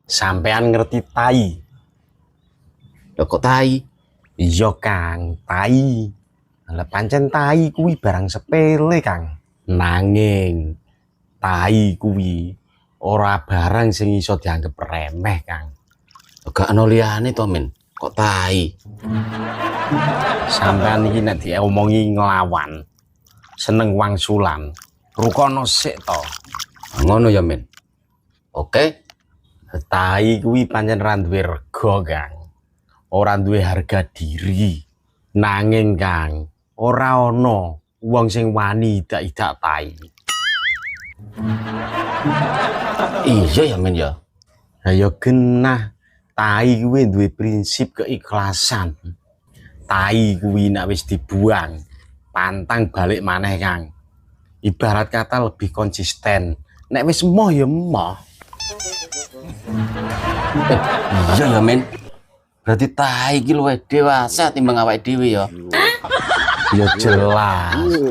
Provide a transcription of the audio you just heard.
Sampean ngerti tai? Lho kok tai? Iya Kang, tai. Lah pancen tai kuwi barang sepele Kang. Nanging tai kuwi ora barang sing iso dianggep remeh Kang. Gak ono liyane to, Men. Kok tai? Sampean iki nek diomongi nglawan, seneng wangsulan, rukono sik to. Ngono ya, Men. Oke. Tai kuwi pancen ra duwe rega Kang. Ora duwe harga diri. Nanging Kang, ora ana wong sing wani idak-idak tai. Iya ya, Men ya. Ayo genah, tai kuwi duwe prinsip keikhlasan. Tai kuwi nek wis dibuang, pantang balik maneh Kang. Ibarat kata lebih konsisten. Nek wis emoh ya emoh. Iya ya, Men. Berarti tai iki luwih dewasa timbang awake dhewe ya. Ya jelas.